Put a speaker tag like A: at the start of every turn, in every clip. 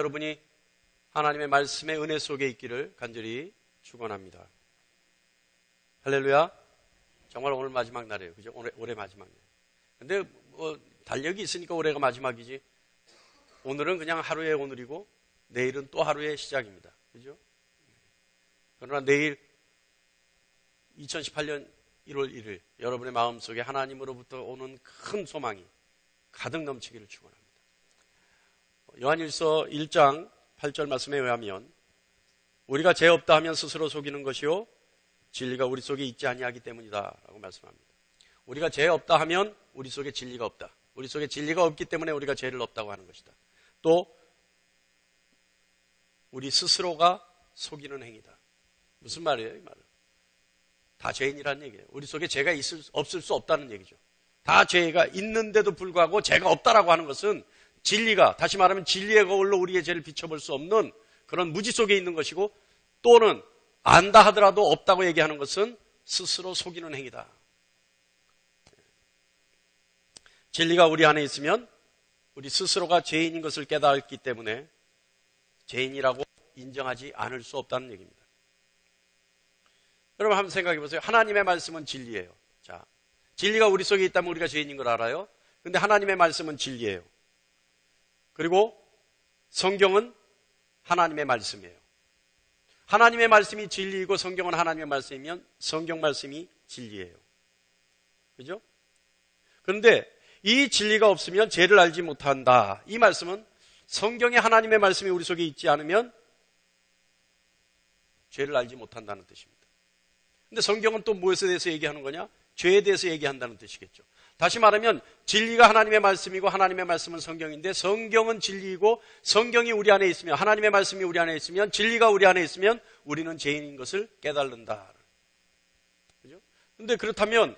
A: 여러분이 하나님의 말씀의 은혜 속에 있기를 간절히 축원합니다. 할렐루야. 정말 오늘 마지막 날이에요. 그죠? 올해 마지막 날. 근데 뭐 달력이 있으니까 올해가 마지막이지. 오늘은 그냥 하루의 오늘이고 내일은 또 하루의 시작입니다. 그죠? 그러나 내일 2018년 1월 1일 여러분의 마음속에 하나님으로부터 오는 큰 소망이 가득 넘치기를 축원합니다. 요한일서 1장 8절 말씀에 의하면 우리가 죄 없다 하면 스스로 속이는 것이요 진리가 우리 속에 있지 아니하기 때문이다 라고 말씀합니다. 우리가 죄 없다 하면 우리 속에 진리가 없다. 우리 속에 진리가 없기 때문에 우리가 죄를 없다고 하는 것이다. 또 우리 스스로가 속이는 행위다. 무슨 말이에요? 이 말은 다 죄인이라는 얘기예요. 우리 속에 죄가 없을 수 없다는 얘기죠. 다 죄가 있는데도 불구하고 죄가 없다라고 하는 것은 진리가, 다시 말하면 진리의 거울로 우리의 죄를 비춰볼 수 없는 그런 무지 속에 있는 것이고, 또는 안다 하더라도 없다고 얘기하는 것은 스스로 속이는 행위다. 진리가 우리 안에 있으면 우리 스스로가 죄인인 것을 깨달았기 때문에 죄인이라고 인정하지 않을 수 없다는 얘기입니다. 여러분 한번 생각해 보세요. 하나님의 말씀은 진리예요. 자, 진리가 우리 속에 있다면 우리가 죄인인 걸 알아요. 근데 하나님의 말씀은 진리예요. 그리고 성경은 하나님의 말씀이에요. 하나님의 말씀이 진리이고 성경은 하나님의 말씀이면 성경 말씀이 진리예요. 그죠? 그런데 이 진리가 없으면 죄를 알지 못한다. 이 말씀은 성경에 하나님의 말씀이 우리 속에 있지 않으면 죄를 알지 못한다는 뜻입니다. 근데 성경은 또 무엇에 대해서 얘기하는 거냐? 죄에 대해서 얘기한다는 뜻이겠죠. 다시 말하면 진리가 하나님의 말씀이고 하나님의 말씀은 성경인데 성경은 진리이고 성경이 우리 안에 있으면, 하나님의 말씀이 우리 안에 있으면, 진리가 우리 안에 있으면 우리는 죄인인 것을 깨달는다. 그죠? 근데 그렇다면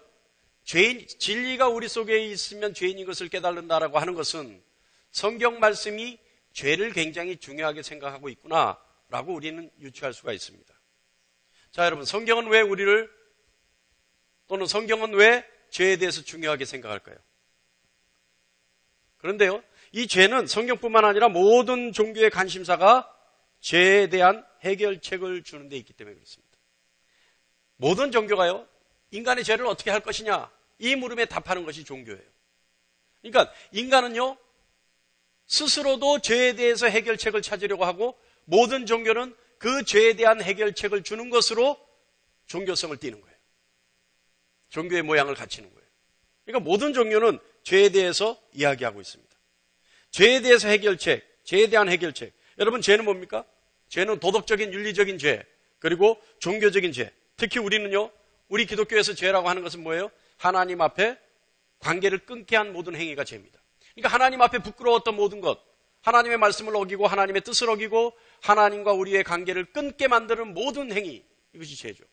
A: 진리가 우리 속에 있으면 죄인인 것을 깨달는다라고 하는 것은 성경 말씀이 죄를 굉장히 중요하게 생각하고 있구나라고 우리는 유추할 수가 있습니다. 자, 여러분, 성경은 왜 성경은 왜 죄에 대해서 중요하게 생각할까요? 그런데요, 이 죄는 성경뿐만 아니라 모든 종교의 관심사가 죄에 대한 해결책을 주는 데 있기 때문에 그렇습니다. 모든 종교가요, 인간의 죄를 어떻게 할 것이냐, 이 물음에 답하는 것이 종교예요. 그러니까 인간은요, 스스로도 죄에 대해서 해결책을 찾으려고 하고, 모든 종교는 그 죄에 대한 해결책을 주는 것으로 종교성을 띠는 거예요. 종교의 모양을 갖추는 거예요. 그러니까 모든 종교는 죄에 대해서 이야기하고 있습니다. 죄에 대해서 해결책, 죄에 대한 해결책. 여러분, 죄는 뭡니까? 죄는 도덕적인, 윤리적인 죄, 그리고 종교적인 죄. 특히 우리는요, 우리 기독교에서 죄라고 하는 것은 뭐예요? 하나님 앞에 관계를 끊게 한 모든 행위가 죄입니다. 그러니까 하나님 앞에 부끄러웠던 모든 것, 하나님의 말씀을 어기고 하나님의 뜻을 어기고 하나님과 우리의 관계를 끊게 만드는 모든 행위, 이것이 죄죠.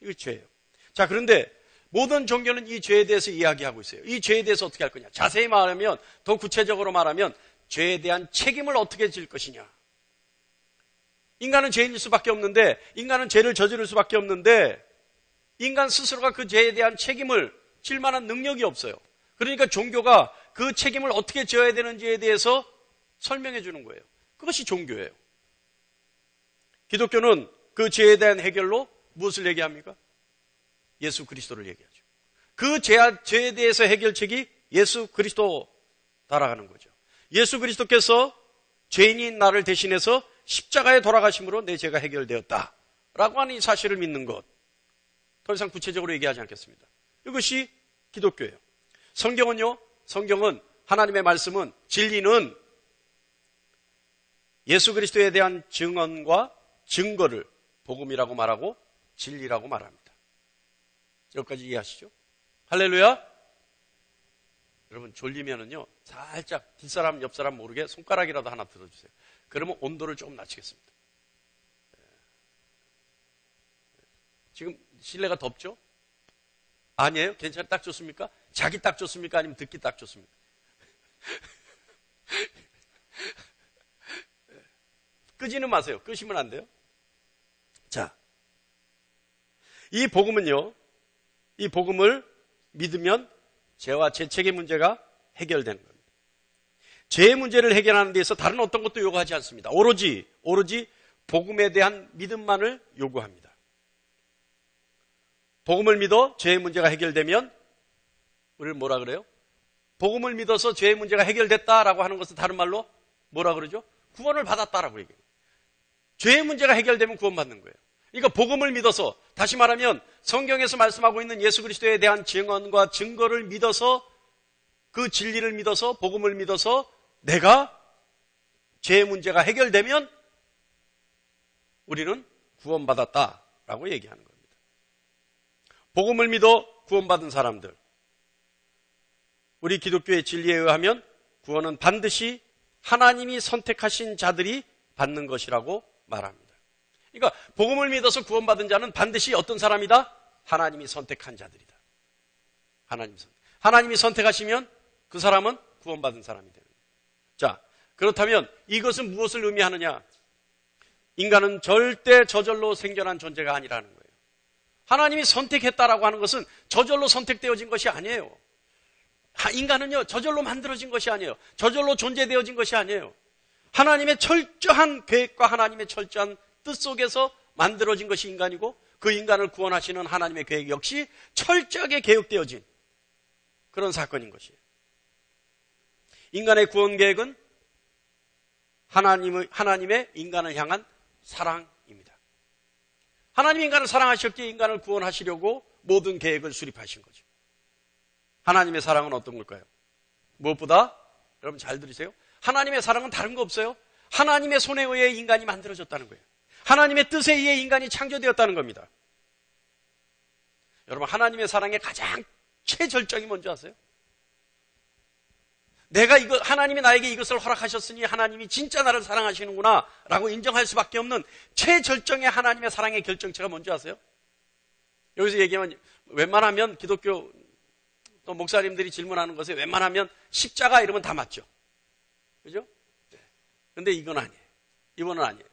A: 이것이 죄예요. 자, 그런데 모든 종교는 이 죄에 대해서 이야기하고 있어요. 이 죄에 대해서 어떻게 할 거냐. 자세히 말하면, 더 구체적으로 말하면 죄에 대한 책임을 어떻게 질 것이냐. 인간은 죄인일 수밖에 없는데, 인간은 죄를 저지를 수밖에 없는데 인간 스스로가 그 죄에 대한 책임을 질 만한 능력이 없어요. 그러니까 종교가 그 책임을 어떻게 져야 되는지에 대해서 설명해 주는 거예요. 그것이 종교예요. 기독교는 그 죄에 대한 해결로 무엇을 얘기합니까? 예수 그리스도를 얘기하죠. 그 죄에 대해서 해결책이 예수 그리스도다라는 거죠. 예수 그리스도께서 죄인인 나를 대신해서 십자가에 돌아가심으로 내 죄가 해결되었다라고 하는 이 사실을 믿는 것. 더 이상 구체적으로 얘기하지 않겠습니다. 이것이 기독교예요. 성경은요, 성경은 하나님의 말씀은, 진리는 예수 그리스도에 대한 증언과 증거를 복음이라고 말하고 진리라고 말합니다. 여기까지 이해하시죠? 할렐루야. 여러분, 졸리면은요, 살짝 뒷사람 옆사람 모르게 손가락이라도 하나 들어주세요. 그러면 온도를 조금 낮추겠습니다. 지금 실내가 덥죠? 아니에요? 괜찮아요? 딱 좋습니까? 자기 딱 좋습니까? 아니면 듣기 딱 좋습니까? 끄지는 마세요. 끄시면 안 돼요. 자, 이 복음은요, 이 복음을 믿으면 죄와 죄책의 문제가 해결되는 겁니다. 죄의 문제를 해결하는 데서 다른 어떤 것도 요구하지 않습니다. 오로지 복음에 대한 믿음만을 요구합니다. 복음을 믿어 죄의 문제가 해결되면 우리를 뭐라 그래요? 복음을 믿어서 죄의 문제가 해결됐다라고 하는 것은 다른 말로 뭐라 그러죠? 구원을 받았다라고 얘기해요. 죄의 문제가 해결되면 구원받는 거예요. 그러니까 복음을 믿어서, 다시 말하면 성경에서 말씀하고 있는 예수 그리스도에 대한 증언과 증거를 믿어서, 그 진리를 믿어서, 복음을 믿어서 내가 죄의 문제가 해결되면 우리는 구원받았다라고 얘기하는 겁니다. 복음을 믿어 구원받은 사람들, 우리 기독교의 진리에 의하면 구원은 반드시 하나님이 선택하신 자들이 받는 것이라고 말합니다. 그러니까 복음을 믿어서 구원받은 자는 반드시 어떤 사람이다? 하나님이 선택한 자들이다. 하나님이 선택하시면 그 사람은 구원받은 사람이 되는 거예요. 자, 그렇다면 이것은 무엇을 의미하느냐? 인간은 절대 저절로 생겨난 존재가 아니라는 거예요. 하나님이 선택했다라고 하는 것은 저절로 선택되어진 것이 아니에요. 인간은요, 저절로 만들어진 것이 아니에요. 저절로 존재되어진 것이 아니에요. 하나님의 철저한 계획과 하나님의 철저한 뜻 속에서 만들어진 것이 인간이고, 그 인간을 구원하시는 하나님의 계획 역시 철저하게 계획되어진 그런 사건인 것이에요. 인간의 구원 계획은 하나님의 인간을 향한 사랑입니다. 하나님이 인간을 사랑하셨기에 인간을 구원하시려고 모든 계획을 수립하신 거죠. 하나님의 사랑은 어떤 걸까요? 무엇보다, 여러분 잘 들으세요. 하나님의 사랑은 다른 거 없어요. 하나님의 손에 의해 인간이 만들어졌다는 거예요. 하나님의 뜻에 의해 인간이 창조되었다는 겁니다. 여러분, 하나님의 사랑의 가장 최절정이 뭔지 아세요? 하나님이 나에게 이것을 허락하셨으니 하나님이 진짜 나를 사랑하시는구나 라고 인정할 수밖에 없는 최절정의 하나님의 사랑의 결정체가 뭔지 아세요? 여기서 얘기하면 웬만하면 기독교 또 목사님들이 질문하는 것에 웬만하면 십자가 이러면 다 맞죠. 그죠? 근데 이건 아니에요. 이거는 아니에요.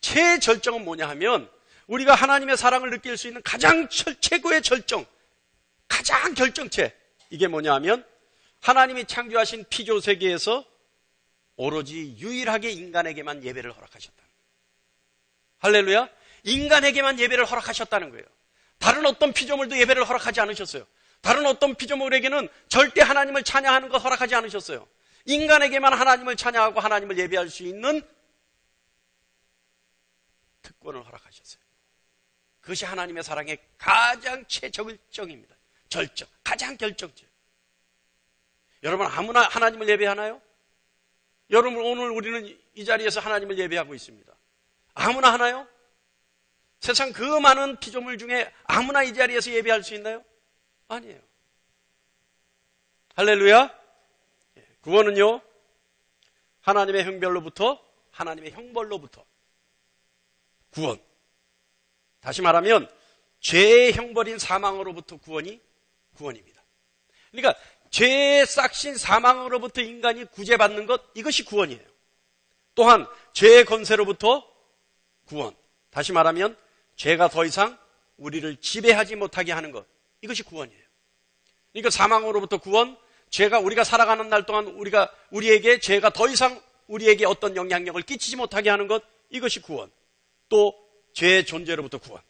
A: 최절정은 뭐냐 하면 우리가 하나님의 사랑을 느낄 수 있는 가장 최고의 절정, 가장 결정체, 이게 뭐냐 하면 하나님이 창조하신 피조 세계에서 오로지 유일하게 인간에게만 예배를 허락하셨다. 할렐루야. 인간에게만 예배를 허락하셨다는 거예요. 다른 어떤 피조물도 예배를 허락하지 않으셨어요. 다른 어떤 피조물에게는 절대 하나님을 찬양하는 것 허락하지 않으셨어요. 인간에게만 하나님을 찬양하고 하나님을 예배할 수 있는 특권을 허락하셨어요. 그것이 하나님의 사랑의 가장 최절정입니다. 절정, 가장 결정적. 여러분 아무나 하나님을 예배하나요? 여러분 오늘 우리는 이 자리에서 하나님을 예배하고 있습니다. 아무나 하나요? 세상 그 많은 피조물 중에 아무나 이 자리에서 예배할 수 있나요? 아니에요. 할렐루야. 구원은요, 하나님의 형벌로부터, 하나님의 형벌로부터 구원. 다시 말하면 죄의 형벌인 사망으로부터 구원입니다. 그러니까 죄의 싹신 사망으로부터 인간이 구제받는 것, 이것이 구원이에요. 또한 죄의 권세로부터 구원. 다시 말하면 죄가 더 이상 우리를 지배하지 못하게 하는 것, 이것이 구원이에요. 그러니까 사망으로부터 구원, 우리가 살아가는 날 동안 우리에게 죄가 더 이상 우리에게 어떤 영향력을 끼치지 못하게 하는 것, 이것이 구원. 또 죄의 존재로부터 구원.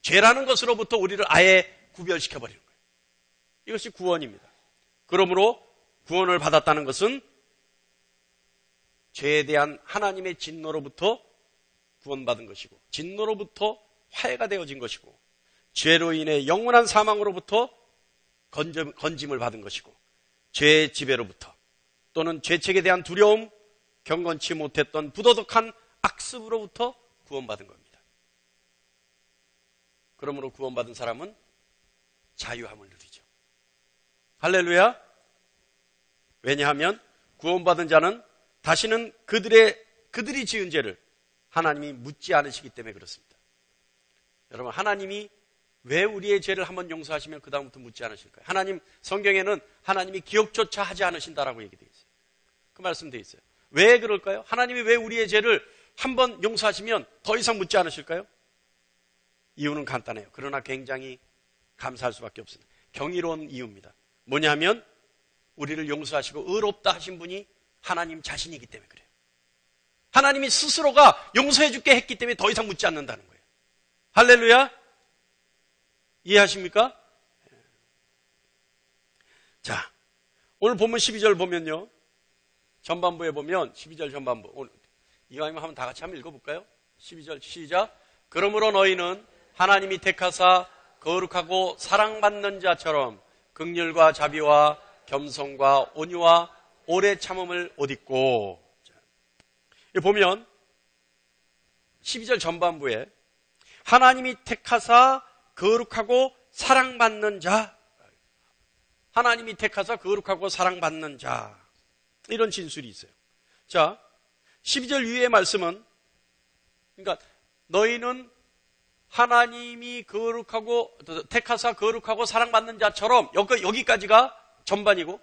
A: 죄라는 것으로부터 우리를 아예 구별시켜버리는 거예요. 이것이 구원입니다. 그러므로 구원을 받았다는 것은 죄에 대한 하나님의 진노로부터 구원받은 것이고, 진노로부터 화해가 되어진 것이고, 죄로 인해 영원한 사망으로부터 건짐을 받은 것이고, 죄의 지배로부터 또는 죄책에 대한 두려움, 경건치 못했던 부도덕한 악습으로부터 구원받은 겁니다. 그러므로 구원받은 사람은 자유함을 누리죠. 할렐루야. 왜냐하면 구원받은 자는 다시는 그들이 지은 죄를 하나님이 묻지 않으시기 때문에 그렇습니다. 여러분, 하나님이 왜 우리의 죄를 한번 용서하시면 그 다음부터 묻지 않으실까요? 성경에는 하나님이 기억조차 하지 않으신다라고 얘기되어 있어요. 그 말씀 되어 있어요. 왜 그럴까요? 하나님이 왜 우리의 죄를 한번 용서하시면 더 이상 묻지 않으실까요? 이유는 간단해요. 그러나 굉장히 감사할 수밖에 없습니다. 경이로운 이유입니다. 뭐냐면 우리를 용서하시고 의롭다 하신 분이 하나님 자신이기 때문에 그래요. 하나님이 스스로가 용서해 줄게 했기 때문에 더 이상 묻지 않는다는 거예요. 할렐루야. 이해하십니까? 자, 오늘 본문 12절 보면요, 전반부에 보면 12절 전반부, 오늘 이왕이면 한번 다 같이 한번 읽어볼까요? 12절 시작. 그러므로 너희는 하나님이 택하사 거룩하고 사랑받는 자처럼 긍휼과 자비와 겸손과 온유와 오래 참음을 옷 입고. 여기 보면 12절 전반부에 하나님이 택하사 거룩하고 사랑받는 자, 하나님이 택하사 거룩하고 사랑받는 자, 이런 진술이 있어요. 자, 12절 위의 말씀은, 그러니까 너희는 하나님이 거룩하고 택하사 거룩하고 사랑받는 자처럼, 여기까지가 전반이고,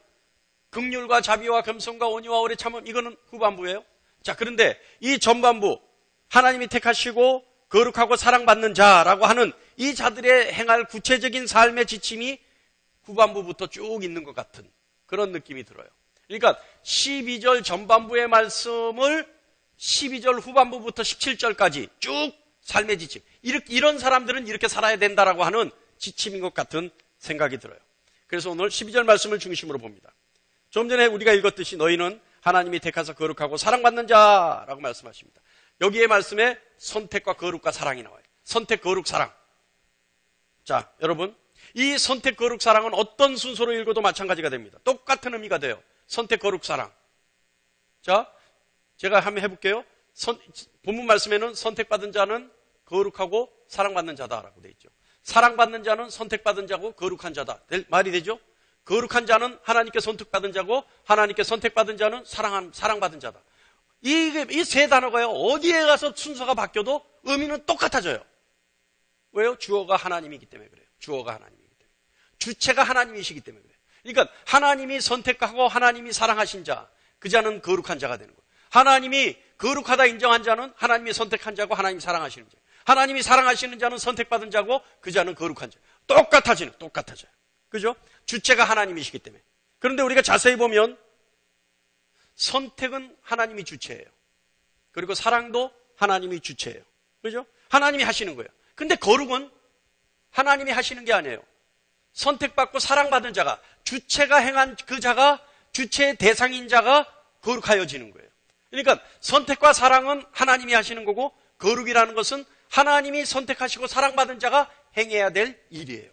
A: 긍휼과 자비와 겸손과 온유와 오래 참음, 이거는 후반부예요. 자, 그런데 이 전반부, 하나님이 택하시고 거룩하고 사랑받는 자라고 하는 이 자들의 행할 구체적인 삶의 지침이 후반부부터 쭉 있는 것 같은 그런 느낌이 들어요. 그러니까 12절 전반부의 말씀을 12절 후반부부터 17절까지 쭉 삶의 지침, 이런 사람들은 이렇게 살아야 된다라고 하는 지침인 것 같은 생각이 들어요. 그래서 오늘 12절 말씀을 중심으로 봅니다. 좀 전에 우리가 읽었듯이 너희는 하나님이 택하사 거룩하고 사랑받는 자라고 말씀하십니다. 여기에 말씀에 선택과 거룩과 사랑이 나와요. 선택, 거룩, 사랑. 자, 여러분, 이 선택, 거룩, 사랑은 어떤 순서로 읽어도 마찬가지가 됩니다. 똑같은 의미가 돼요. 선택, 거룩, 사랑. 자, 제가 한번 해볼게요. 본문 말씀에는 선택받은 자는 거룩하고 사랑받는 자다라고 되어 있죠. 사랑받는 자는 선택받은 자고 거룩한 자다. 말이 되죠? 거룩한 자는 하나님께 선택받은 자고 하나님께 선택받은 자는 사랑받은 자다. 이 세 단어가요, 어디에 가서 순서가 바뀌어도 의미는 똑같아져요. 왜요? 주어가 하나님이기 때문에 그래요. 주어가 하나님이기 때문에. 주체가 하나님이시기 때문에 그래요. 그러니까 하나님이 선택하고 하나님이 사랑하신 자, 그 자는 거룩한 자가 되는 거예요. 하나님이 거룩하다 인정한 자는 하나님이 선택한 자고 하나님이 사랑하시는 자. 하나님이 사랑하시는 자는 선택받은 자고 그 자는 거룩한 자. 똑같아져요. 그죠? 주체가 하나님이시기 때문에. 그런데 우리가 자세히 보면 선택은 하나님이 주체예요. 그리고 사랑도 하나님이 주체예요. 그죠? 하나님이 하시는 거예요. 근데 거룩은 하나님이 하시는 게 아니에요. 선택받고 사랑받은 자가, 주체가 행한 그 자가, 주체의 대상인 자가 거룩하여지는 거예요. 그러니까 선택과 사랑은 하나님이 하시는 거고, 거룩이라는 것은 하나님이 선택하시고 사랑받은 자가 행해야 될 일이에요.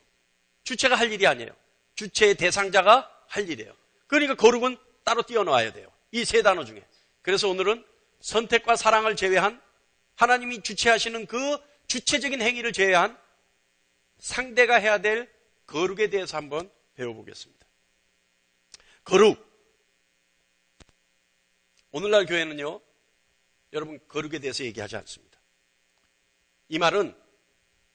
A: 주체가 할 일이 아니에요. 주체의 대상자가 할 일이에요. 그러니까 거룩은 따로 띄어놓아야 돼요. 이 세 단어 중에. 그래서 오늘은 선택과 사랑을 제외한, 하나님이 주체하시는 그 주체적인 행위를 제외한 상대가 해야 될 거룩에 대해서 한번 배워보겠습니다. 거룩. 오늘날 교회는요, 여러분, 거룩에 대해서 얘기하지 않습니다. 이 말은,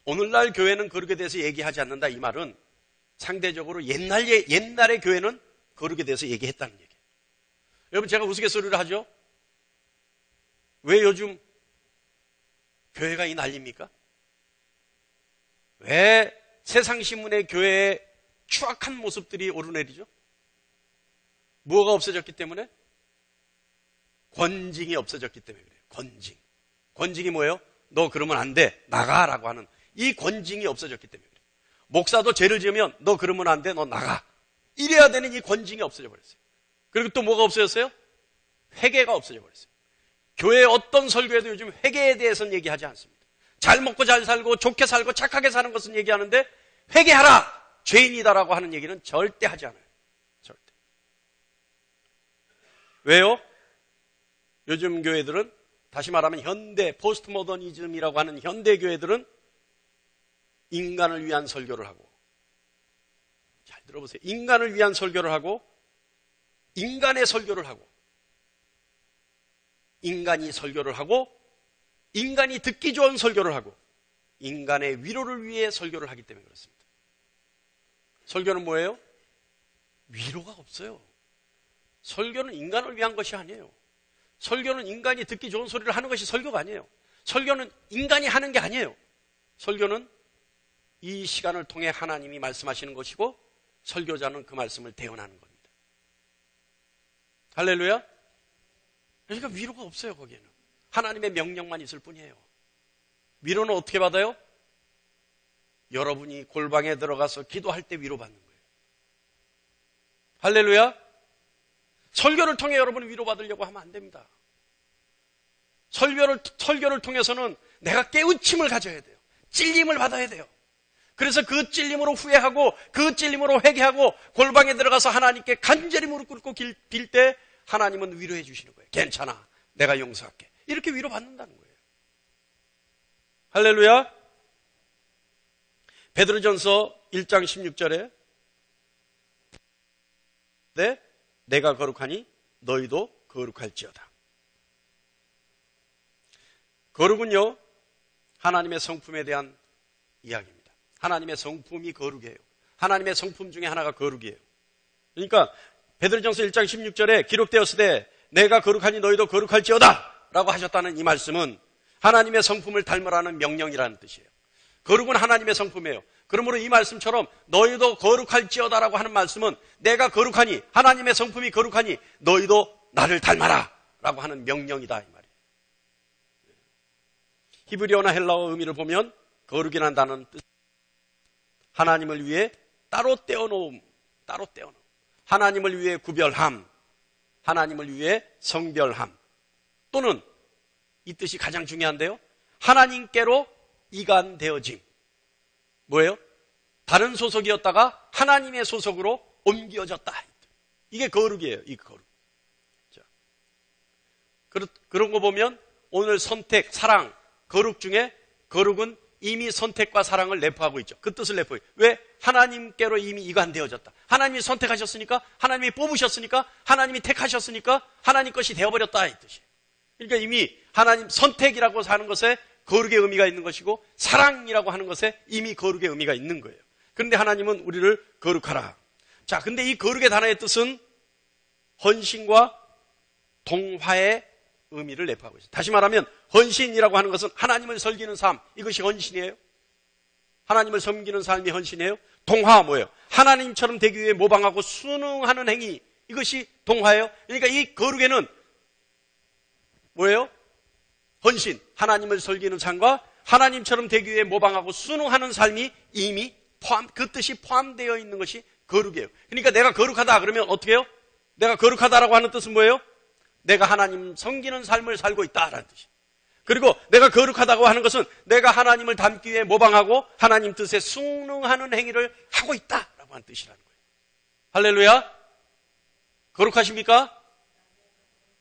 A: 오늘날 교회는 거룩에 대해서 얘기하지 않는다, 이 말은 상대적으로 옛날의 교회는 거룩에 대해서 얘기했다는 얘기예요. 여러분, 제가 우스갯소리를 하죠? 왜 요즘 교회가 이 난리입니까? 왜 세상신문의 교회의 추악한 모습들이 오르내리죠? 뭐가 없어졌기 때문에? 권징이 없어졌기 때문에 그래요. 권징이 뭐예요? 너 그러면 안 돼, 나가라고 하는 이 권징이 없어졌기 때문에 그래요. 목사도 죄를 지으면 너 그러면 안 돼, 너 나가, 이래야 되는 이 권징이 없어져 버렸어요. 그리고 또 뭐가 없어졌어요? 회개가 없어져 버렸어요. 교회의 어떤 설교에도 요즘 회개에 대해서는 얘기하지 않습니다. 잘 먹고 잘 살고 좋게 살고 착하게 사는 것은 얘기하는데, 회개하라, 죄인이다라고 하는 얘기는 절대 하지 않아요. 절대. 왜요? 요즘 교회들은, 다시 말하면 현대 포스트 모더니즘이라고 하는 현대 교회들은 인간을 위한 설교를 하고, 잘 들어보세요, 인간을 위한 설교를 하고, 인간의 설교를 하고, 인간이 설교를 하고, 인간이 듣기 좋은 설교를 하고, 인간의 위로를 위해 설교를 하기 때문에 그렇습니다. 설교는 뭐예요? 위로가 없어요. 설교는 인간을 위한 것이 아니에요. 설교는 인간이 듣기 좋은 소리를 하는 것이 설교가 아니에요. 설교는 인간이 하는 게 아니에요. 설교는 이 시간을 통해 하나님이 말씀하시는 것이고, 설교자는 그 말씀을 대언하는 겁니다. 할렐루야. 그러니까 위로가 없어요. 거기에는 하나님의 명령만 있을 뿐이에요. 위로는 어떻게 받아요? 여러분이 골방에 들어가서 기도할 때 위로받는 거예요. 할렐루야. 설교를 통해 여러분이 위로받으려고 하면 안 됩니다. 설교를 통해서는 내가 깨우침을 가져야 돼요. 찔림을 받아야 돼요. 그래서 그 찔림으로 후회하고 그 찔림으로 회개하고 골방에 들어가서 하나님께 간절히 무릎 꿇고 빌 때 하나님은 위로해 주시는 거예요. 괜찮아, 내가 용서할게. 이렇게 위로받는다는 거예요. 할렐루야. 베드로전서 1장 16절에 내가 거룩하니 너희도 거룩할지어다. 거룩은요, 하나님의 성품에 대한 이야기입니다. 하나님의 성품이 거룩이에요. 하나님의 성품 중에 하나가 거룩이에요. 그러니까 베드로전서 1장 16절에 기록되었으되 내가 거룩하니 너희도 거룩할지어다 라고 하셨다는 이 말씀은 하나님의 성품을 닮으라는 명령이라는 뜻이에요. 거룩은 하나님의 성품이에요. 그러므로 이 말씀처럼 너희도 거룩할지어다 라고 하는 말씀은 내가 거룩하니, 하나님의 성품이 거룩하니 너희도 나를 닮아라 라고 하는 명령이다 이 말이에요. 히브리어나 헬라어 의미를 보면 거룩이라는 단어는 뜻, 하나님을 위해 따로 떼어놓음, 하나님을 위해 구별함, 하나님을 위해 성별함, 또는 이 뜻이 가장 중요한데요, 하나님께로 이관되어짐. 뭐예요? 다른 소속이었다가 하나님의 소속으로 옮겨졌다. 이게 거룩이에요. 이 거룩. 자, 그런 거 보면 오늘 선택, 사랑, 거룩 중에 거룩은 이미 선택과 사랑을 내포하고 있죠. 그 뜻을 내포해요. 왜? 하나님께로 이미 이관되어졌다. 하나님이 선택하셨으니까, 하나님이 뽑으셨으니까, 하나님이 택하셨으니까 하나님 것이 되어버렸다 이 뜻이에요. 그러니까 이미 하나님 선택이라고 하는 것에 거룩의 의미가 있는 것이고, 사랑이라고 하는 것에 이미 거룩의 의미가 있는 거예요. 그런데 하나님은 우리를 거룩하라. 자, 근데 이 거룩의 단어의 뜻은 헌신과 동화의 의미를 내포하고 있어요. 다시 말하면 헌신이라고 하는 것은 하나님을 섬기는 삶, 이것이 헌신이에요. 하나님을 섬기는 삶이 헌신이에요. 동화 뭐예요? 하나님처럼 되기 위해 모방하고 순응하는 행위, 이것이 동화예요. 그러니까 이 거룩에는 뭐예요? 헌신, 하나님을 섬기는 삶과 하나님처럼 되기 위해 모방하고 순응하는 삶이 이미 그 뜻이 포함되어 있는 것이 거룩이에요. 그러니까 내가 거룩하다 그러면 어떻게 해요? 내가 거룩하다라고 하는 뜻은 뭐예요? 내가 하나님 섬기는 삶을 살고 있다라는 뜻이에요. 그리고 내가 거룩하다고 하는 것은 내가 하나님을 닮기 위해 모방하고 하나님 뜻에 순응하는 행위를 하고 있다라고 하는 뜻이라는 거예요. 할렐루야. 거룩하십니까?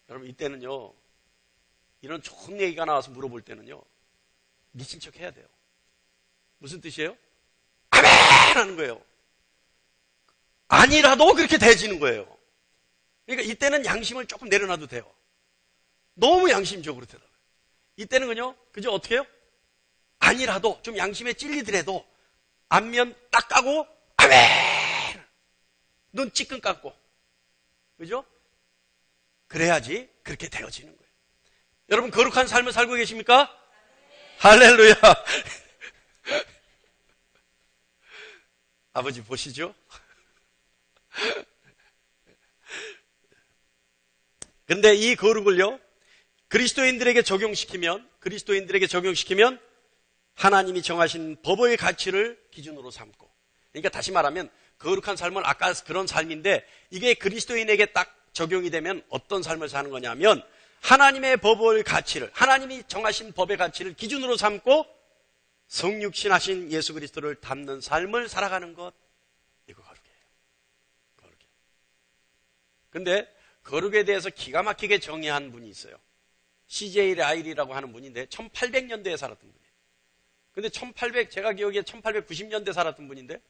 A: 여러분, 이때는요, 이런 좋은 얘기가 나와서 물어볼 때는요, 미친 척 해야 돼요. 무슨 뜻이에요? 아멘! 하는 거예요. 아니라도 그렇게 돼지는 거예요. 그러니까 이때는 양심을 조금 내려놔도 돼요. 너무 양심적으로 대답해요. 이때는 그저 어떻게 해요? 아니라도 좀 양심에 찔리더라도 안면 딱 까고 아멘! 눈 찌끈 감고, 그죠? 그래야지 그렇게 되어지는 거예요. 여러분, 거룩한 삶을 살고 계십니까? 할렐루야. 아버지 보시죠? 근데 이 거룩을요, 그리스도인들에게 적용시키면 하나님이 정하신 법의 가치를 기준으로 삼고, 그러니까 다시 말하면 거룩한 삶은 아까 그런 삶인데 이게 그리스도인에게 딱 적용이 되면 어떤 삶을 사는 거냐면 하나님의 법의 가치를, 하나님이 정하신 법의 가치를 기준으로 삼고 성육신하신 예수 그리스도를 닮는 삶을 살아가는 것, 이거 거룩이에요. 거룩이에요. 근데 거룩에 대해서 기가 막히게 정의한 분이 있어요. CJ 라일이라고 하는 분인데 1800년대에 살았던 분이에요. 근데 제가 기억에 1890년대 살았던 분인데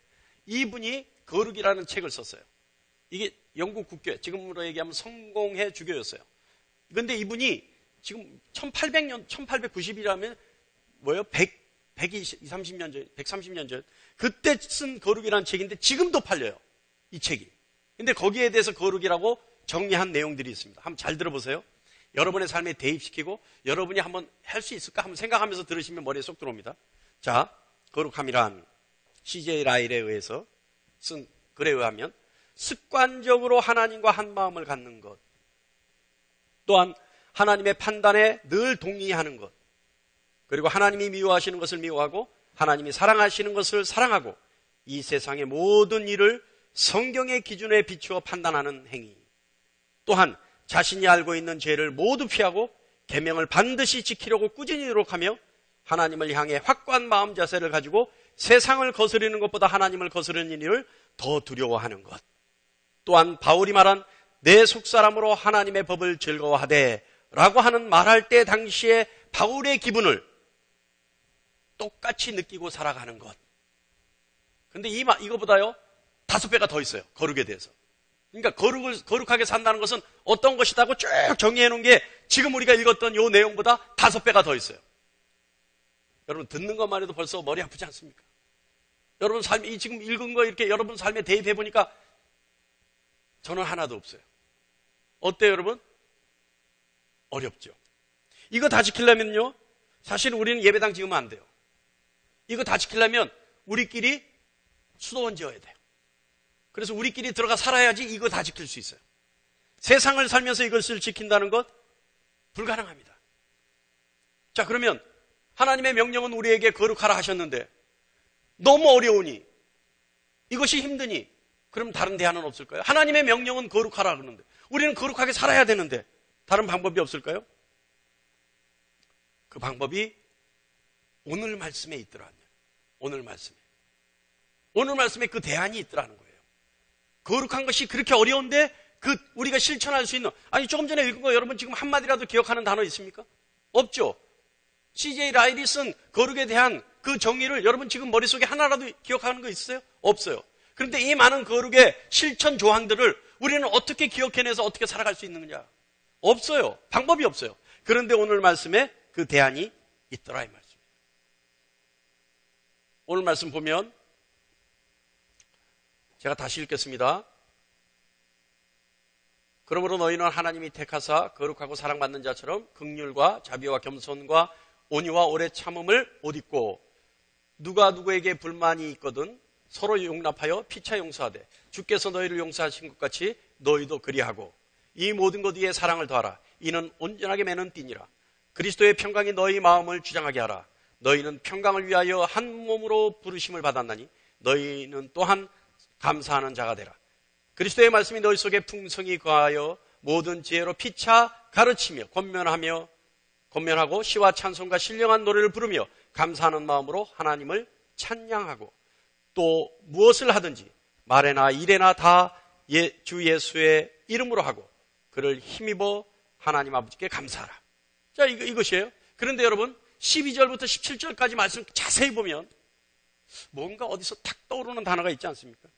A: 이분이 거룩이라는 책을 썼어요. 이게 영국 국교, 지금으로 얘기하면 성공회 주교였어요. 근데 이분이 지금 1890이라면 뭐예요? 130년 전, 130년 전. 그때 쓴 거룩이라는 책인데 지금도 팔려요. 이 책이. 근데 거기에 대해서 거룩이라고 정리한 내용들이 있습니다. 한번 잘 들어보세요. 여러분의 삶에 대입시키고 여러분이 한번 할 수 있을까 한번 생각하면서 들으시면 머리에 쏙 들어옵니다. 자, 거룩함이란 CJ 라일에 의해서 쓴 글에 의하면 습관적으로 하나님과 한 마음을 갖는 것, 또한 하나님의 판단에 늘 동의하는 것, 그리고 하나님이 미워하시는 것을 미워하고 하나님이 사랑하시는 것을 사랑하고 이 세상의 모든 일을 성경의 기준에 비추어 판단하는 행위, 또한 자신이 알고 있는 죄를 모두 피하고 계명을 반드시 지키려고 꾸준히 노력하며 하나님을 향해 확고한 마음 자세를 가지고 세상을 거스르는 것보다 하나님을 거스르는 일을 더 두려워하는 것, 또한 바울이 말한 내 속사람으로 하나님의 법을 즐거워하되 라고 하는 말할 때 당시에 바울의 기분을 똑같이 느끼고 살아가는 것. 근데 이거보다요 5배가 더 있어요. 거룩에 대해서. 그러니까 거룩하게 산다는 것은 어떤 것이다고 쭉 정리해 놓은 게 지금 우리가 읽었던 이 내용보다 5배가 더 있어요. 여러분 듣는 것만 해도 벌써 머리 아프지 않습니까? 여러분 삶이 지금 읽은 거 이렇게 여러분 삶에 대입해 보니까 저는 하나도 없어요. 어때요 여러분? 어렵죠. 이거 다 지키려면요 사실 우리는 예배당 지으면 안 돼요. 이거 다 지키려면 우리끼리 수도원 지어야 돼요. 그래서 우리끼리 들어가 살아야지 이거 다 지킬 수 있어요. 세상을 살면서 이것을 지킨다는 것 불가능합니다. 자, 그러면 하나님의 명령은 우리에게 거룩하라 하셨는데 너무 어려우니 이것이 힘드니 그럼 다른 대안은 없을까요? 하나님의 명령은 거룩하라 그러는데 우리는 거룩하게 살아야 되는데 다른 방법이 없을까요? 그 방법이 오늘 말씀에 있더라고요. 오늘 말씀에 그 대안이 있더라는 거예요. 거룩한 것이 그렇게 어려운데 우리가 실천할 수 있는, 아니 조금 전에 읽은 거 여러분 지금 한마디라도 기억하는 단어 있습니까? 없죠. C.J. 라일이 쓴 거룩에 대한 그 정의를 여러분 지금 머릿속에 하나라도 기억하는 거 있어요? 없어요. 그런데 이 많은 거룩의 실천 조항들을 우리는 어떻게 기억해내서 어떻게 살아갈 수 있는 거냐? 없어요. 방법이 없어요. 그런데 오늘 말씀에 그 대안이 있더라 이 말씀. 오늘 말씀 보면 제가 다시 읽겠습니다. 그러므로 너희는 하나님이 택하사 거룩하고 사랑받는 자처럼 긍휼과 자비와 겸손과 온유와 오래 참음을 옷 입고 누가 누구에게 불만이 있거든 서로 용납하여 피차 용서하되 주께서 너희를 용서하신 것 같이 너희도 그리하고 이 모든 것 위에 사랑을 더하라. 이는 온전하게 매는 띠니라. 그리스도의 평강이 너희 마음을 주장하게 하라. 너희는 평강을 위하여 한 몸으로 부르심을 받았나니 너희는 또한 감사하는 자가 되라. 그리스도의 말씀이 너희 속에 풍성히 거하여 모든 지혜로 피차 가르치며 권면하고 시와 찬송과 신령한 노래를 부르며 감사하는 마음으로 하나님을 찬양하고 또 무엇을 하든지 말에나 일에나 다 주 예수의 이름으로 하고 그를 힘입어 하나님 아버지께 감사하라. 자, 이것이에요. 그런데 여러분 12절부터 17절까지 말씀 자세히 보면 뭔가 어디서 탁 떠오르는 단어가 있지 않습니까?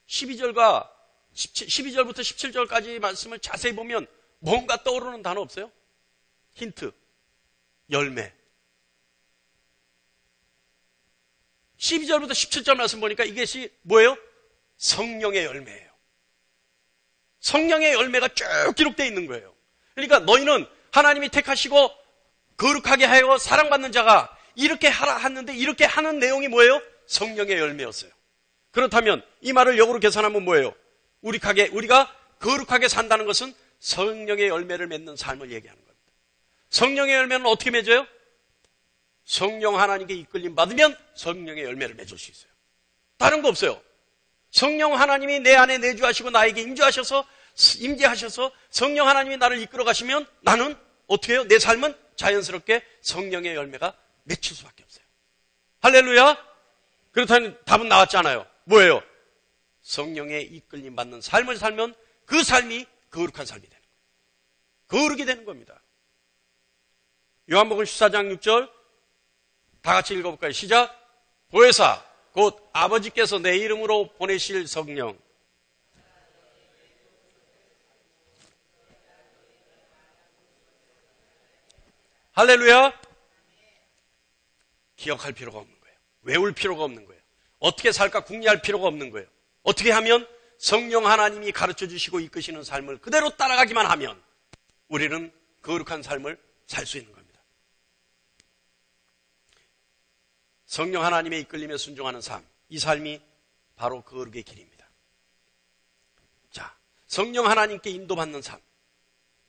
A: 12절부터 17절까지 말씀을 자세히 보면 뭔가 떠오르는 단어 없어요? 힌트, 열매. 12절부터 17절 말씀 보니까 이것이 뭐예요? 성령의 열매예요. 성령의 열매가 쭉 기록되어 있는 거예요. 그러니까 너희는 하나님이 택하시고 거룩하게 하여 사랑받는 자가 이렇게 하라 했는데 이렇게 하는 내용이 뭐예요? 성령의 열매였어요. 그렇다면 이 말을 역으로 계산하면 뭐예요? 우리가 거룩하게 산다는 것은 성령의 열매를 맺는 삶을 얘기하는 겁니다. 성령의 열매는 어떻게 맺어요? 성령 하나님께 이끌림 받으면 성령의 열매를 맺을 수 있어요. 다른 거 없어요. 성령 하나님이 내 안에 내주하시고 나에게 임재하셔서 성령 하나님이 나를 이끌어 가시면 나는 어떻게 해요? 내 삶은 자연스럽게 성령의 열매가 맺힐 수밖에 없어요. 할렐루야. 그렇다면 답은 나왔잖아요. 뭐예요? 성령의 이끌림 받는 삶을 살면 그 삶이 거룩한 삶이 되는 거예요. 거룩이 되는 겁니다. 요한복음 14장 6절 다 같이 읽어볼까요? 시작. 보혜사 곧 아버지께서 내 이름으로 보내실 성령. 할렐루야. 기억할 필요가 없는 거예요. 외울 필요가 없는 거예요. 어떻게 살까 궁리할 필요가 없는 거예요. 어떻게 하면 성령 하나님이 가르쳐 주시고 이끄시는 삶을 그대로 따라가기만 하면 우리는 거룩한 삶을 살 수 있는 겁니다. 성령 하나님의 이끌림에 순종하는 삶, 이 삶이 바로 거룩의 길입니다. 자, 성령 하나님께 인도받는 삶.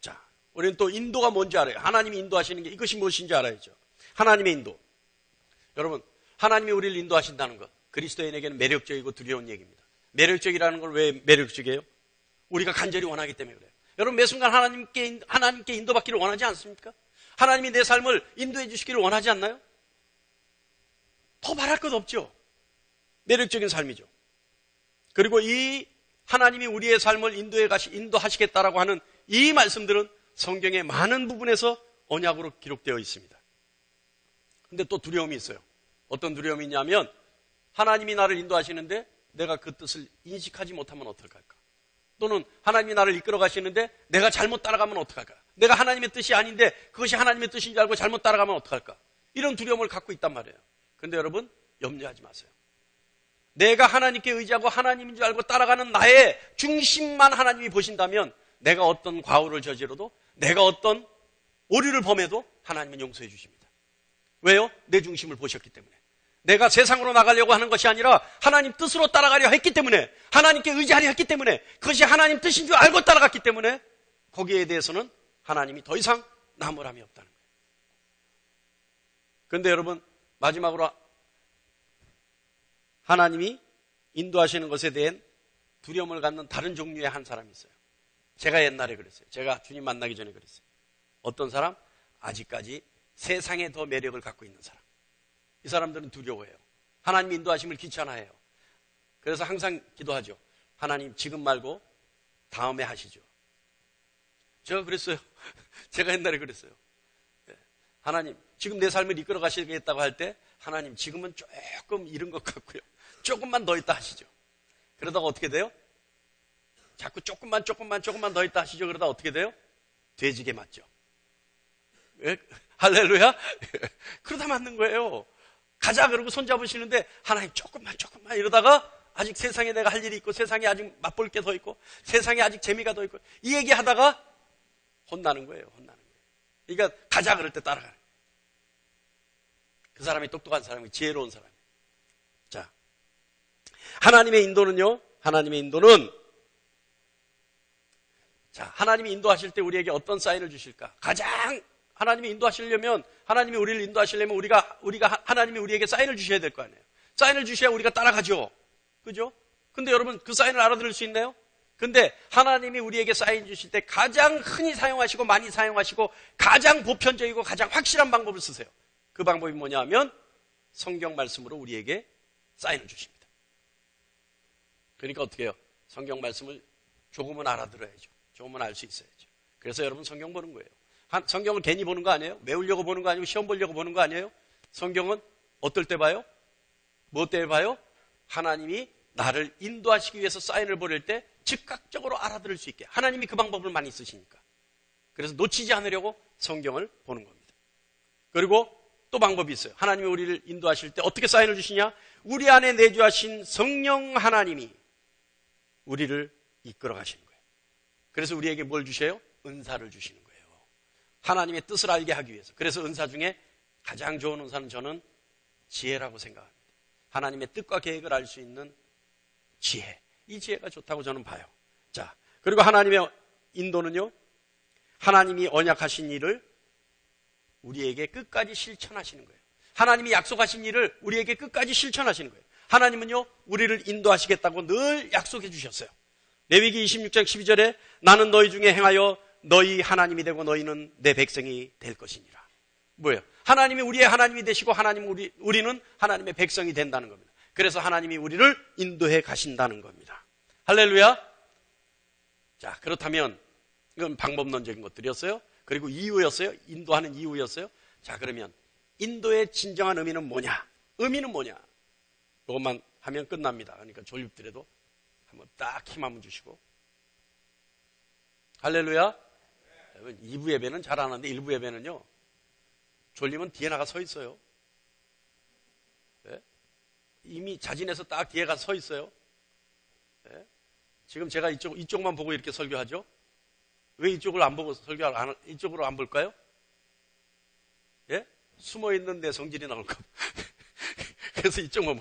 A: 자, 우리는 또 인도가 뭔지 알아요. 하나님이 인도하시는 게 이것이 무엇인지 알아야죠. 하나님의 인도. 여러분, 하나님이 우리를 인도하신다는 것, 그리스도인에게는 매력적이고 두려운 얘기입니다. 매력적이라는 걸 왜 매력적이에요? 우리가 간절히 원하기 때문에 그래요. 여러분, 매 순간 하나님께 인도받기를 원하지 않습니까? 하나님이 내 삶을 인도해 주시기를 원하지 않나요? 더 바랄 것 없죠. 매력적인 삶이죠. 그리고 이 하나님이 우리의 삶을 인도하시겠다라고 하는 이 말씀들은 성경의 많은 부분에서 언약으로 기록되어 있습니다. 근데 또 두려움이 있어요. 어떤 두려움이 있냐면 하나님이 나를 인도하시는데 내가 그 뜻을 인식하지 못하면 어떡할까? 또는 하나님이 나를 이끌어 가시는데 내가 잘못 따라가면 어떡할까? 내가 하나님의 뜻이 아닌데 그것이 하나님의 뜻인 줄 알고 잘못 따라가면 어떡할까? 이런 두려움을 갖고 있단 말이에요. 근데 여러분, 염려하지 마세요. 내가 하나님께 의지하고 하나님인 줄 알고 따라가는 나의 중심만 하나님이 보신다면 내가 어떤 과오를 저지러도 내가 어떤 오류를 범해도 하나님은 용서해 주십니다. 왜요? 내 중심을 보셨기 때문에. 내가 세상으로 나가려고 하는 것이 아니라 하나님 뜻으로 따라가려 했기 때문에, 하나님께 의지하려 했기 때문에, 그것이 하나님 뜻인 줄 알고 따라갔기 때문에 거기에 대해서는 하나님이 더 이상 나무람이 없다는 거예요. 그런데 여러분, 마지막으로 하나님이 인도하시는 것에 대한 두려움을 갖는 다른 종류의 한 사람이 있어요. 제가 옛날에 그랬어요. 제가 주님 만나기 전에 그랬어요. 어떤 사람? 아직까지 세상에 더 매력을 갖고 있는 사람. 이 사람들은 두려워해요. 하나님 인도하심을 귀찮아해요. 그래서 항상 기도하죠. 하나님 지금 말고 다음에 하시죠. 제가 그랬어요. 제가 옛날에 그랬어요. 하나님 지금 내 삶을 이끌어 가시겠다고 할 때 하나님 지금은 조금 이른 것 같고요. 조금만 더 있다 하시죠. 그러다가 어떻게 돼요? 자꾸 조금만 더 있다 하시죠. 그러다 어떻게 돼요? 돼지게 맞죠. 왜? 할렐루야? 그러다 맞는 거예요. 가자 그러고 손잡으시는데 하나님 조금만 이러다가 아직 세상에 내가 할 일이 있고 세상에 아직 맛볼 게 더 있고 세상에 아직 재미가 더 있고 이 얘기하다가 혼나는 거예요. 그러니까 가자 그럴 때 따라가는 거예요. 그 사람이 똑똑한 사람이 지혜로운 사람이에요. 자, 하나님의 인도는 자, 하나님이 인도하실 때 우리에게 어떤 사인을 주실까? 가장 하나님이 인도하시려면, 하나님이 우리를 인도하시려면 우리가 하나님이 우리에게 사인을 주셔야 될 거 아니에요. 사인을 주셔야 우리가 따라가죠. 그죠? 근데 여러분, 그 사인을 알아들을 수 있나요? 근데 하나님이 우리에게 사인 주실 때 가장 흔히 사용하시고 많이 사용하시고 가장 보편적이고 가장 확실한 방법을 쓰세요. 그 방법이 뭐냐 하면 성경 말씀으로 우리에게 사인을 주십니다. 그러니까 어떻게 해요? 성경 말씀을 조금은 알아들어야죠. 조금은 알 수 있어야죠. 그래서 여러분 성경 보는 거예요. 성경을 괜히 보는 거 아니에요? 외우려고 보는 거 아니고 시험 보려고 보는 거 아니에요? 성경은 어떨 때 봐요? 뭐 때 봐요? 하나님이 나를 인도하시기 위해서 사인을 보낼 때 즉각적으로 알아들을 수 있게 하나님이 그 방법을 많이 쓰시니까. 그래서 놓치지 않으려고 성경을 보는 겁니다. 그리고 또 방법이 있어요. 하나님이 우리를 인도하실 때 어떻게 사인을 주시냐? 우리 안에 내주하신 성령 하나님이 우리를 이끌어 가시는 거예요. 그래서 우리에게 뭘 주셔요? 은사를 주시는 거예요. 하나님의 뜻을 알게 하기 위해서. 그래서 은사 중에 가장 좋은 은사는 저는 지혜라고 생각합니다. 하나님의 뜻과 계획을 알 수 있는 지혜. 이 지혜가 좋다고 저는 봐요. 자, 그리고 하나님의 인도는요, 하나님이 언약하신 일을 우리에게 끝까지 실천하시는 거예요. 하나님이 약속하신 일을 우리에게 끝까지 실천하시는 거예요. 하나님은요, 우리를 인도하시겠다고 늘 약속해 주셨어요. 레위기 26장 12절에 나는 너희 중에 행하여 너희 하나님이 되고 너희는 내 백성이 될 것이니라. 뭐예요? 하나님이 우리의 하나님이 되시고 우리는 하나님의 백성이 된다는 겁니다. 그래서 하나님이 우리를 인도해 가신다는 겁니다. 할렐루야. 자, 그렇다면 이건 방법론적인 것들이었어요. 그리고 이유였어요. 인도하는 이유였어요. 자, 그러면 인도의 진정한 의미는 뭐냐? 의미는 뭐냐? 이것만 하면 끝납니다. 그러니까 졸립더라도 한번 딱 힘 한번 주시고. 할렐루야. 2부 예배는 잘 안 하는데 1부 예배는요, 졸리면 뒤에 나가 서 있어요. 네? 이미 자진해서 딱 뒤에 가서 서 있어요. 네? 지금 제가 이쪽만 보고 이렇게 설교하죠? 왜 이쪽을 안 보고 이쪽으로 안 볼까요? 예? 숨어 있는데 성질이 나올까? 그래서 이쪽만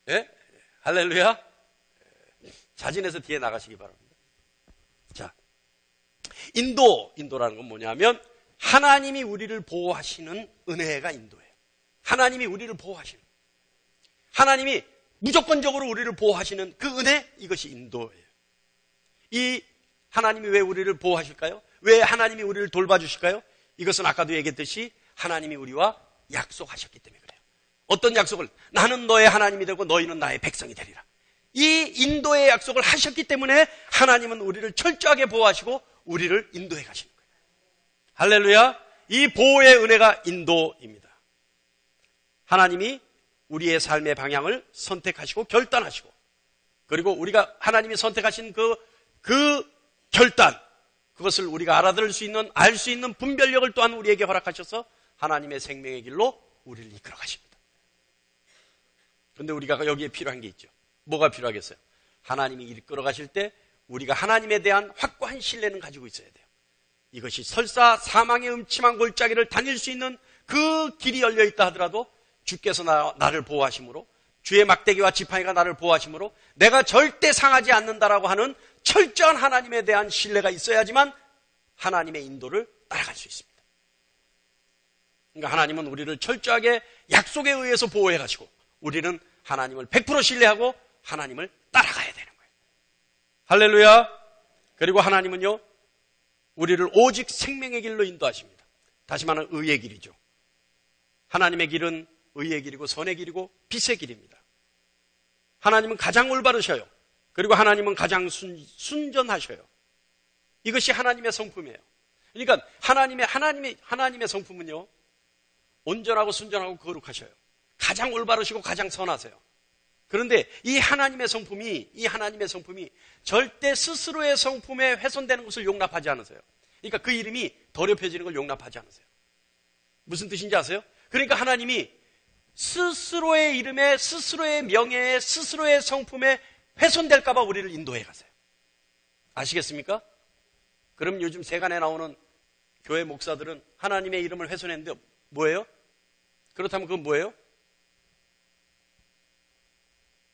A: 예? 할렐루야. 자진해서 뒤에 나가시기 바랍니다. 인도라는 건 뭐냐면 하나님이 우리를 보호하시는 은혜가 인도예요. 하나님이 우리를 보호하시는, 하나님이 무조건적으로 우리를 보호하시는 그 은혜, 이것이 인도예요. 이 하나님이 왜 우리를 보호하실까요? 왜 하나님이 우리를 돌봐주실까요? 이것은 아까도 얘기했듯이 하나님이 우리와 약속하셨기 때문에 그래요. 어떤 약속을? 나는 너의 하나님이 되고 너희는 나의 백성이 되리라. 이 인도의 약속을 하셨기 때문에 하나님은 우리를 철저하게 보호하시고 우리를 인도해 가시는 거예요. 할렐루야. 이 보호의 은혜가 인도입니다. 하나님이 우리의 삶의 방향을 선택하시고 결단하시고, 그리고 우리가 하나님이 선택하신 그 결단, 그것을 우리가 알아들을 수 있는, 알 수 있는 분별력을 또한 우리에게 허락하셔서 하나님의 생명의 길로 우리를 이끌어 가십니다. 그런데 우리가 여기에 필요한 게 있죠. 뭐가 필요하겠어요? 하나님이 이끌어 가실 때 우리가 하나님에 대한 확고한 신뢰는 가지고 있어야 돼요. 이것이 설사 사망의 음침한 골짜기를 다닐 수 있는 그 길이 열려 있다 하더라도 주께서 나를 보호하심으로, 주의 막대기와 지팡이가 나를 보호하심으로 내가 절대 상하지 않는다라고 하는 철저한 하나님에 대한 신뢰가 있어야지만 하나님의 인도를 따라갈 수 있습니다. 그러니까 하나님은 우리를 철저하게 약속에 의해서 보호해 가시고 우리는 하나님을 100% 신뢰하고 하나님을 따라가야 되는 거예요. 할렐루야. 그리고 하나님은요, 우리를 오직 생명의 길로 인도하십니다. 다시 말하면 의의 길이죠. 하나님의 길은 의의 길이고 선의 길이고 빛의 길입니다. 하나님은 가장 올바르셔요. 그리고 하나님은 가장 순전하셔요. 이것이 하나님의 성품이에요. 그러니까 하나님의 성품은요, 온전하고 순전하고 거룩하셔요. 가장 올바르시고 가장 선하세요. 그런데 이 하나님의 성품이 절대 스스로의 성품에 훼손되는 것을 용납하지 않으세요. 그러니까 그 이름이 더럽혀지는 걸 용납하지 않으세요. 무슨 뜻인지 아세요? 그러니까 하나님이 스스로의 이름에, 스스로의 명예에, 스스로의 성품에 훼손될까 봐 우리를 인도해 가세요. 아시겠습니까? 그럼 요즘 세간에 나오는 교회 목사들은 하나님의 이름을 훼손했는데 뭐예요? 그렇다면 그건 뭐예요?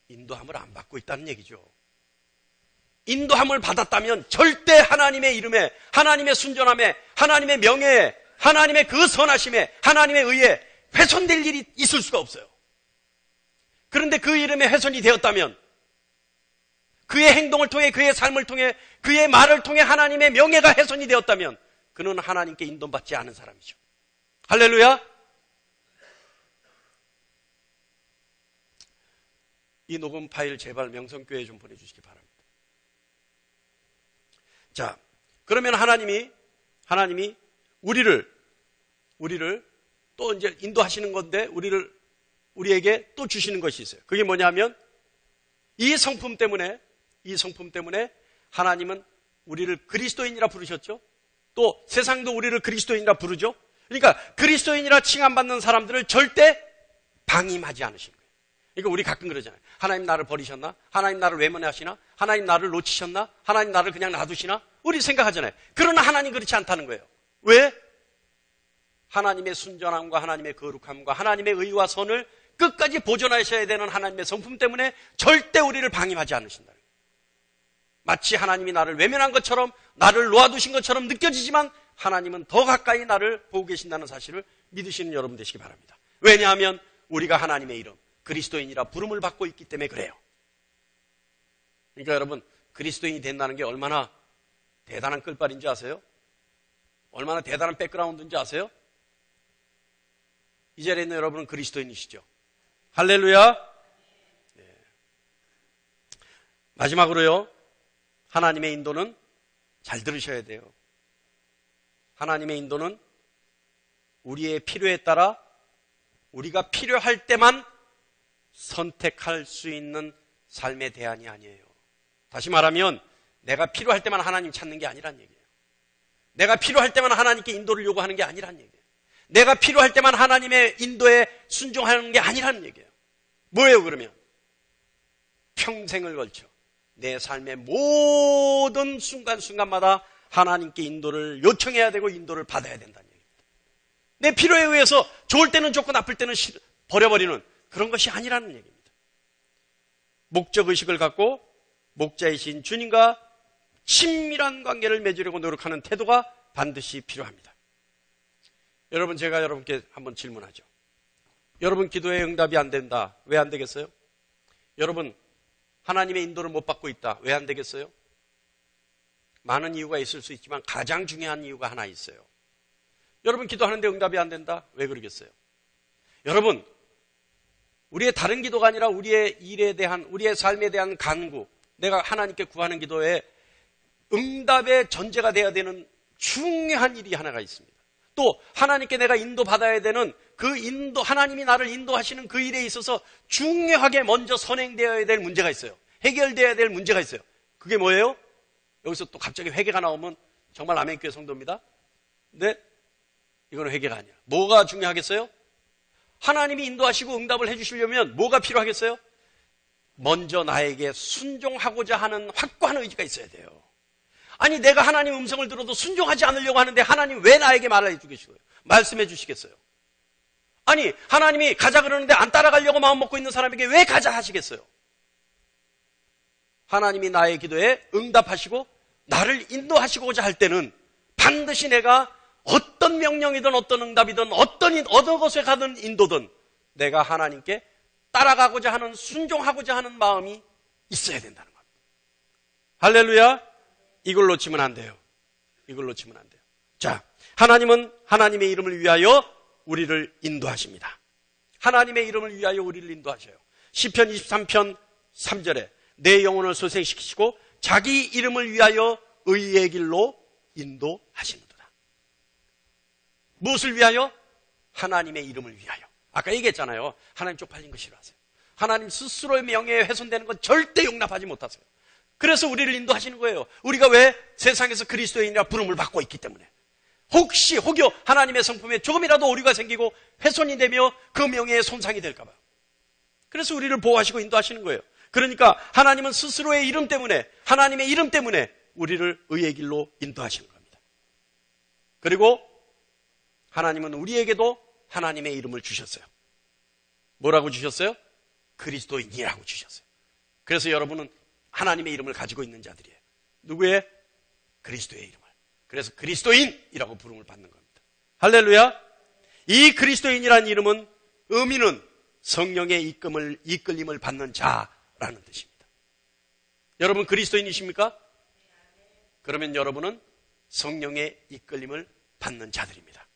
A: 인도함을 안 받고 있다는 얘기죠. 인도함을 받았다면 절대 하나님의 이름에, 하나님의 순전함에, 하나님의 명예에, 하나님의 그 선하심에, 하나님의 의에 훼손될 일이 있을 수가 없어요. 그런데 그 이름에 훼손이 되었다면, 그의 행동을 통해, 그의 삶을 통해, 그의 말을 통해 하나님의 명예가 훼손이 되었다면 그는 하나님께 인도받지 않은 사람이죠. 할렐루야. 이 녹음 파일 제발 명성교회에 좀 보내주시기 바랍니다. 자, 그러면 하나님이 우리를 또 이제 인도하시는 건데 우리에게 또 주시는 것이 있어요. 그게 뭐냐면 이 성품 때문에 하나님은 우리를 그리스도인이라 부르셨죠. 또 세상도 우리를 그리스도인이라 부르죠. 그러니까 그리스도인이라 칭함받는 사람들을 절대 방임하지 않으시는 거예요. 그러니까 우리 가끔 그러잖아요. 하나님 나를 버리셨나? 하나님 나를 외면하시나? 하나님 나를 놓치셨나? 하나님 나를 그냥 놔두시나? 우리 생각하잖아요. 그러나 하나님 그렇지 않다는 거예요. 왜? 하나님의 순전함과 하나님의 거룩함과 하나님의 의와 선을 끝까지 보존하셔야 되는 하나님의 성품 때문에 절대 우리를 방임하지 않으신다. 마치 하나님이 나를 외면한 것처럼, 나를 놓아두신 것처럼 느껴지지만 하나님은 더 가까이 나를 보고 계신다는 사실을 믿으시는 여러분 되시기 바랍니다. 왜냐하면 우리가 하나님의 이름 그리스도인이라 부름을 받고 있기 때문에 그래요. 그러니까 여러분, 그리스도인이 된다는 게 얼마나 대단한 끌발인지 아세요? 얼마나 대단한 백그라운드인지 아세요? 이 자리에 있는 여러분은 그리스도인이시죠. 할렐루야. 네. 마지막으로요, 하나님의 인도는 잘 들으셔야 돼요. 하나님의 인도는 우리의 필요에 따라 우리가 필요할 때만 선택할 수 있는 삶의 대안이 아니에요. 다시 말하면 내가 필요할 때만 하나님 찾는 게 아니란 얘기예요. 내가 필요할 때만 하나님께 인도를 요구하는 게 아니란 얘기예요. 내가 필요할 때만 하나님의 인도에 순종하는 게 아니란 얘기예요. 뭐예요 그러면? 평생을 걸쳐 내 삶의 모든 순간순간마다 하나님께 인도를 요청해야 되고 인도를 받아야 된다는 얘기입니다. 내 필요에 의해서 좋을 때는 좋고 나쁠 때는 버려버리는 그런 것이 아니라는 얘기입니다. 목적의식을 갖고 목자이신 주님과 친밀한 관계를 맺으려고 노력하는 태도가 반드시 필요합니다. 여러분, 제가 여러분께 한번 질문하죠. 여러분 기도에 응답이 안 된다. 왜 안 되겠어요? 여러분 하나님의 인도를 못 받고 있다. 왜 안 되겠어요? 많은 이유가 있을 수 있지만 가장 중요한 이유가 하나 있어요. 여러분 기도하는데 응답이 안 된다. 왜 그러겠어요? 여러분, 우리의 다른 기도가 아니라 우리의 일에 대한, 우리의 삶에 대한 간구, 내가 하나님께 구하는 기도에 응답의 전제가 되어야 되는 중요한 일이 하나가 있습니다. 또 하나님께 내가 인도받아야 되는 그 인도, 하나님이 나를 인도하시는 그 일에 있어서 중요하게 먼저 선행되어야 될 문제가 있어요. 해결되어야 될 문제가 있어요. 그게 뭐예요? 여기서 또 갑자기 회개가 나오면 정말 아멘교회 성도입니다. 근데 이거는 회개가 아니야. 뭐가 중요하겠어요? 하나님이 인도하시고 응답을 해주시려면 뭐가 필요하겠어요? 먼저 나에게 순종하고자 하는 확고한 의지가 있어야 돼요. 아니, 내가 하나님 음성을 들어도 순종하지 않으려고 하는데 하나님 왜 나에게 말해 주겠어요? 말씀해 주시겠어요? 아니, 하나님이 가자 그러는데 안 따라가려고 마음 먹고 있는 사람에게 왜 가자 하시겠어요? 하나님이 나의 기도에 응답하시고 나를 인도하시고자 할 때는 반드시 내가 어떤 명령이든 어떤 응답이든 어떤 곳에 가든 인도든 내가 하나님께 따라가고자 하는, 순종하고자 하는 마음이 있어야 된다는 겁니다. 할렐루야. 이걸 놓치면 안 돼요. 이걸 놓치면 안 돼요. 자, 하나님은 하나님의 이름을 위하여 우리를 인도하십니다. 하나님의 이름을 위하여 우리를 인도하셔요. 시편 23편 3절에 내 영혼을 소생시키시고 자기 이름을 위하여 의의 길로 인도하시는도다. 무엇을 위하여? 하나님의 이름을 위하여. 아까 얘기했잖아요. 하나님 쪽팔린 거 싫어하세요. 하나님 스스로의 명예에 훼손되는 건 절대 용납하지 못하세요. 그래서 우리를 인도하시는 거예요. 우리가 왜 세상에서 그리스도인이라 부름을 받고 있기 때문에. 혹여 하나님의 성품에 조금이라도 오류가 생기고 훼손이 되며 그 명예에 손상이 될까 봐요. 그래서 우리를 보호하시고 인도하시는 거예요. 그러니까 하나님은 스스로의 이름 때문에, 하나님의 이름 때문에 우리를 의의 길로 인도하시는 겁니다. 그리고 하나님은 우리에게도 하나님의 이름을 주셨어요. 뭐라고 주셨어요? 그리스도인이라고 주셨어요. 그래서 여러분은 하나님의 이름을 가지고 있는 자들이에요. 누구의? 그리스도의 이름을. 그래서 그리스도인이라고 부름을 받는 겁니다. 할렐루야. 이 그리스도인이라는 이름은 의미는 성령의 이끌림을 받는 자라는 뜻입니다. 여러분 그리스도인이십니까? 그러면 여러분은 성령의 이끌림을 받는 자들입니다.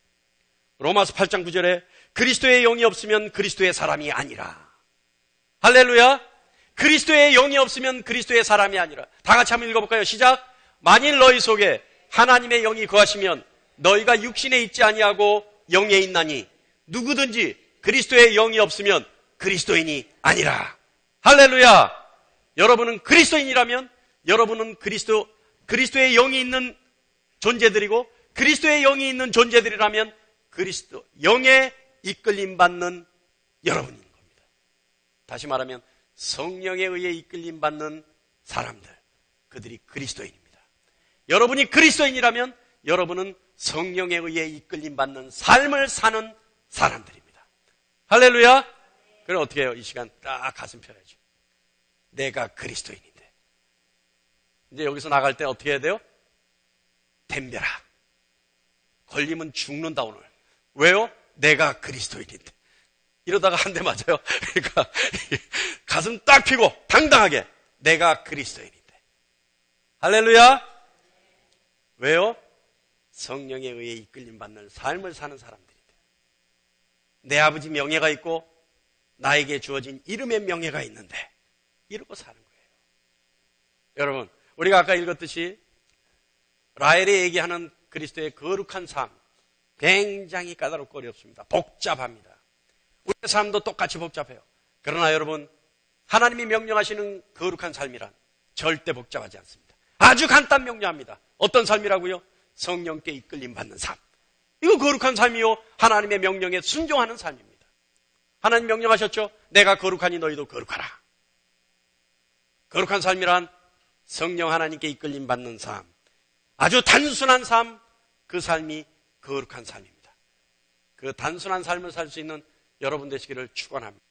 A: 로마서 8장 9절에 그리스도의 영이 없으면 그리스도의 사람이 아니라. 할렐루야. 그리스도의 영이 없으면 그리스도의 사람이 아니라. 다 같이 한번 읽어볼까요? 시작. 만일 너희 속에 하나님의 영이 거하시면 너희가 육신에 있지 아니하고 영에 있나니 누구든지 그리스도의 영이 없으면 그리스도인이 아니라. 할렐루야. 여러분은 그리스도인이라면 여러분은 그리스도의 영이 있는 존재들이고 그리스도의 영이 있는 존재들이라면 그리스도 영에 이끌림 받는 여러분인 겁니다. 다시 말하면 성령에 의해 이끌림 받는 사람들, 그들이 그리스도인입니다. 여러분이 그리스도인이라면 여러분은 성령에 의해 이끌림 받는 삶을 사는 사람들입니다. 할렐루야. 그럼 어떻게 해요? 이 시간 딱 가슴 펴야죠. 내가 그리스도인인데. 이제 여기서 나갈 때 어떻게 해야 돼요? 덤벼라. 걸리면 죽는다 오늘. 왜요? 내가 그리스도인인데. 이러다가 한 대 맞아요. 그러니까 가슴 딱 펴고 당당하게 내가 그리스도인인데. 할렐루야. 왜요? 성령에 의해 이끌림 받는 삶을 사는 사람들인데. 내 아버지 명예가 있고 나에게 주어진 이름의 명예가 있는데 이러고 사는 거예요. 여러분, 우리가 아까 읽었듯이 라헬이 얘기하는 그리스도의 거룩한 삶, 굉장히 까다롭고 어렵습니다. 복잡합니다. 우리의 삶도 똑같이 복잡해요. 그러나 여러분, 하나님이 명령하시는 거룩한 삶이란 절대 복잡하지 않습니다. 아주 간단 명료합니다. 어떤 삶이라고요? 성령께 이끌림 받는 삶. 이거 거룩한 삶이요, 하나님의 명령에 순종하는 삶입니다. 하나님 명령하셨죠? 내가 거룩하니 너희도 거룩하라. 거룩한 삶이란 성령 하나님께 이끌림 받는 삶. 아주 단순한 삶, 그 삶이 거룩한 삶입니다. 그 단순한 삶을 살 수 있는 여러분 되시기를 축원합니다.